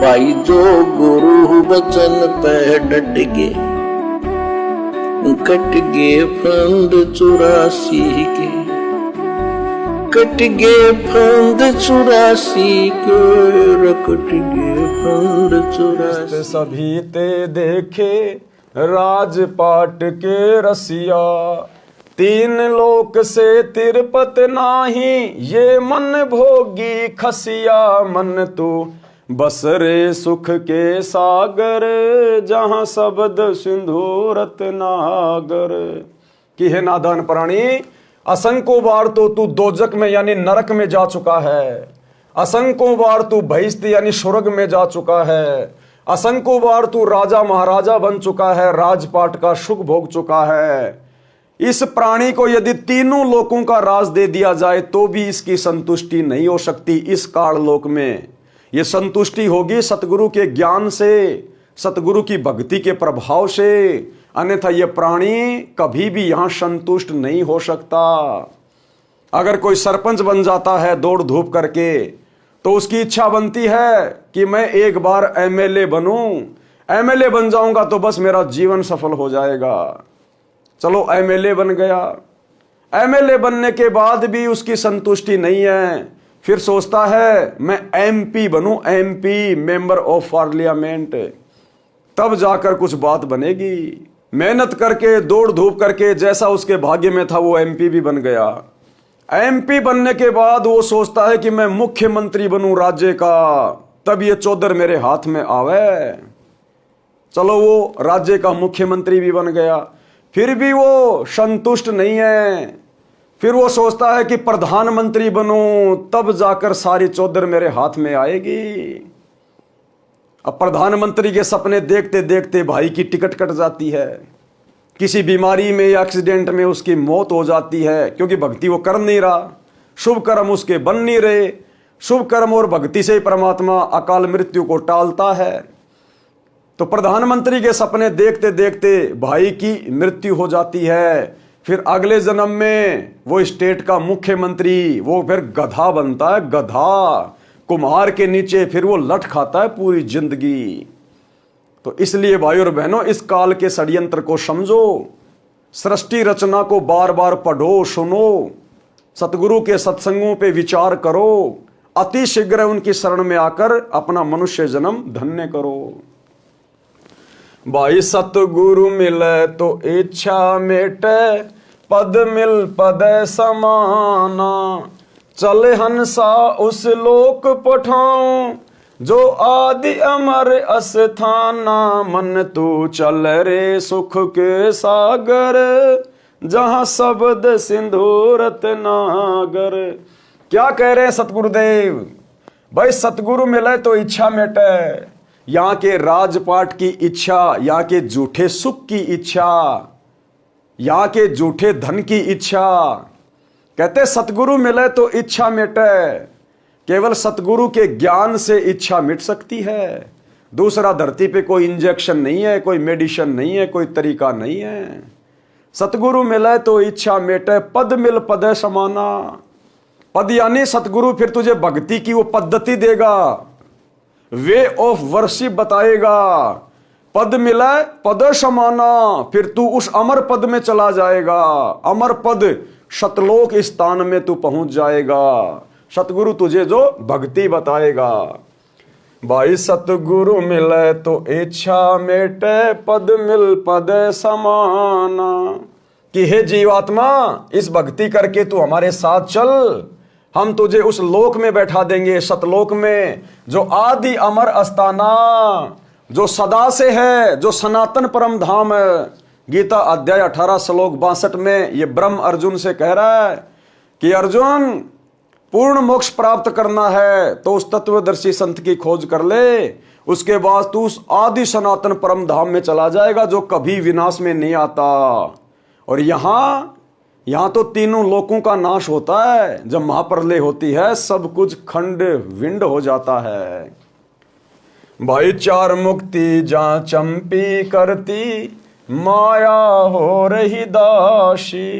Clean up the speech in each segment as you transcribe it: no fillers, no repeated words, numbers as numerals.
भाई जो गुरु बचन पे डट गे, कट गे फंद 84 के, कट गे फंद 84 के, कट गे फंद 84। सभी ते देखे राजपाट के रसिया, तीन लोक से तिरपत नाही, ये मन भोगी खसिया। मन तू बस रे सुख के सागर, जहां शब्द सिंधु रत्नागर। कि हे नादान प्राणी, असंख्यों बार तो तू दोजक में यानी नरक में जा चुका है, असंख्यों बार तू बहिश्त यानी स्वर्ग में जा चुका है, असंख्यों बार तू राजा महाराजा बन चुका है, राजपाट का सुख भोग चुका है। इस प्राणी को यदि तीनों लोकों का राज दे दिया जाए तो भी इसकी संतुष्टि नहीं हो सकती इस काल लोक में। ये संतुष्टि होगी सतगुरु के ज्ञान से, सतगुरु की भक्ति के प्रभाव से, अन्यथा ये प्राणी कभी भी यहां संतुष्ट नहीं हो सकता। अगर कोई सरपंच बन जाता है दौड़ धूप करके, तो उसकी इच्छा बनती है कि मैं एक बार एमएलए बनूं, एमएलए बन जाऊंगा तो बस मेरा जीवन सफल हो जाएगा। चलो एमएलए बन गया, एमएलए बनने के बाद भी उसकी संतुष्टि नहीं है, फिर सोचता है मैं एमपी बनूं, एमपी मेंबर ऑफ पार्लियामेंट, तब जाकर कुछ बात बनेगी। मेहनत करके दौड़ धूप करके जैसा उसके भाग्य में था वो एमपी भी बन गया। एमपी बनने के बाद वो सोचता है कि मैं मुख्यमंत्री बनूं राज्य का, तब ये चौधर मेरे हाथ में आवे। चलो वो राज्य का मुख्यमंत्री भी बन गया, फिर भी वो संतुष्ट नहीं है। फिर वो सोचता है कि प्रधानमंत्री बनूं, तब जाकर सारी चौधर मेरे हाथ में आएगी। अब प्रधानमंत्री के सपने देखते देखते भाई की टिकट कट जाती है, किसी बीमारी में या एक्सीडेंट में उसकी मौत हो जाती है, क्योंकि भक्ति वो कर नहीं रहा, शुभ कर्म उसके बन नहीं रहे। शुभ कर्म और भक्ति से ही परमात्मा अकाल मृत्यु को टालता है। तो प्रधानमंत्री के सपने देखते देखते भाई की मृत्यु हो जाती है। फिर अगले जन्म में वो स्टेट का मुख्यमंत्री, वो फिर गधा बनता है, गधा कुम्हार के नीचे, फिर वो लठ खाता है पूरी जिंदगी। तो इसलिए भाई और बहनों, इस काल के षड्यंत्र को समझो, सृष्टि रचना को बार बार पढ़ो सुनो, सतगुरु के सत्संगों पे विचार करो, अति शीघ्र उनकी शरण में आकर अपना मनुष्य जन्म धन्य करो। भाई सतगुरु मिले तो इच्छा मेटे, पद मिल पद समाना, चल हंसा उस लोक पठाऊं, जो आदि अमर अस्थाना। मन तू चल रे सुख के सागर, जहां शब्द सिंधु रत्नागर। क्या कह रहे हैं सतगुरुदेव? भाई सतगुरु मिले तो इच्छा मेटे, यहाँ के राजपाट की इच्छा, यहाँ के झूठे सुख की इच्छा, यहाँ के झूठे धन की इच्छा। कहते सतगुरु मिले तो इच्छा मिटे, केवल सतगुरु के ज्ञान से इच्छा मिट सकती है। दूसरा धरती पे कोई इंजेक्शन नहीं है, कोई मेडिसिन नहीं है, कोई तरीका नहीं है। सतगुरु मिले तो इच्छा मिटे, पद मिल पद समाना। पद यानी सतगुरु फिर तुझे भक्ति की वो पद्धति देगा, वे ऑफ वर्शिप बताएगा। पद मिला पद समाना, फिर तू उस अमर पद में चला जाएगा। अमर पद शतलोक स्थान में तू पहुंच जाएगा, सतगुरु तुझे जो भक्ति बताएगा। भाई सतगुरु मिले तो इच्छा मेटे, पद मिल पद समाना। कि हे जीवात्मा, इस भक्ति करके तू हमारे साथ चल, हम तुझे उस लोक में बैठा देंगे, सतलोक में, जो आदि अमर अस्ताना, जो सदा से है, जो सनातन परम धाम है। गीता अध्याय 18 श्लोक 62 में ये ब्रह्म अर्जुन से कह रहा है कि अर्जुन, पूर्ण मोक्ष प्राप्त करना है तो उस तत्वदर्शी संत की खोज कर ले, उसके बाद तू उस आदि सनातन परम धाम में चला जाएगा जो कभी विनाश में नहीं आता। और यहां तो तीनों लोकों का नाश होता है। जब महाप्रलय होती है सब कुछ खंड विंड हो जाता है। भाई चार मुक्ति जहां चंपी करती, माया हो रही दासी।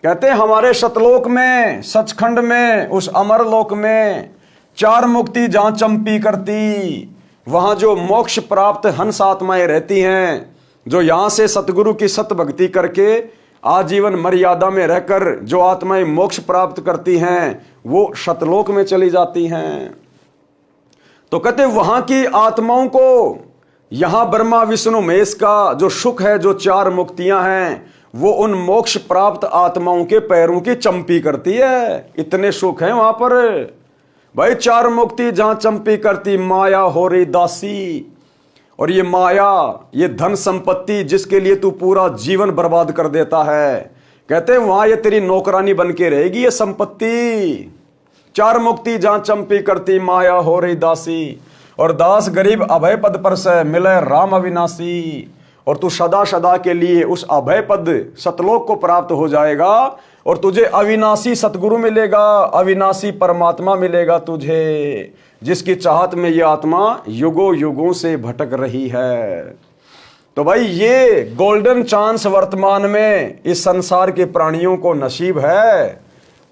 कहते हैं हमारे सतलोक में, सचखंड में, उस अमर लोक में चार मुक्ति जहां चंपी करती। वहां जो मोक्ष प्राप्त हंस आत्माएं रहती हैं, जो यहां से सतगुरु की सत भक्ति करके आजीवन मर्यादा में रहकर जो आत्माएं मोक्ष प्राप्त करती हैं, वो सतलोक में चली जाती हैं। तो कहते वहां की आत्माओं को यहां ब्रह्मा विष्णु महेश का जो सुख है, जो चार मुक्तियां हैं, वो उन मोक्ष प्राप्त आत्माओं के पैरों की चंपी करती है। इतने सुख हैं वहां पर भाई। चार मुक्ति जहां चंपी करती, माया हो रही दासी। और ये माया, ये धन संपत्ति जिसके लिए तू पूरा जीवन बर्बाद कर देता है, कहते हैं वहां ये तेरी नौकरानी बन के रहेगी ये संपत्ति। चार मुक्ति जहां चंपी करती, माया हो रही दासी। और दास गरीब अभय पद पर से मिले राम अविनाशी। और तू सदा सदा के लिए उस अभय पद सतलोक को प्राप्त हो जाएगा और तुझे अविनाशी सतगुरु मिलेगा, अविनाशी परमात्मा मिलेगा तुझे, जिसकी चाहत में ये आत्मा युगों युगों से भटक रही है। तो भाई ये गोल्डन चांस वर्तमान में इस संसार के प्राणियों को नसीब है।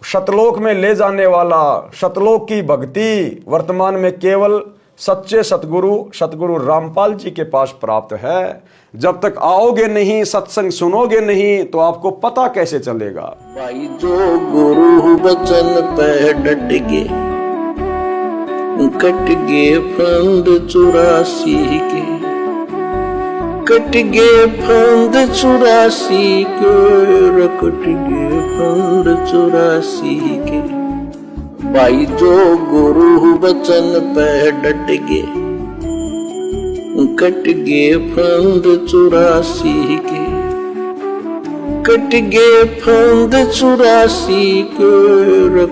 सतलोक में ले जाने वाला सतलोक की भक्ति वर्तमान में केवल सच्चे सतगुरु रामपाल जी के पास प्राप्त है। जब तक आओगे नहीं, सत्संग सुनोगे नहीं, तो आपको पता कैसे चलेगा। भाई जो गुरु बचन पे डट गे, कट गे फंद 84 के, कट गे फंद 84 के, कट गे फंद 84 के। भाई जो गुरु बचन पे डट गे, कट गे फंद 84 के, कट गे फंद 84 के,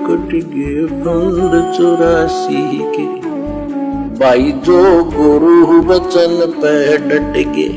कट गे फंद 84 के। भाई जो गुरु बचन पे डट गे,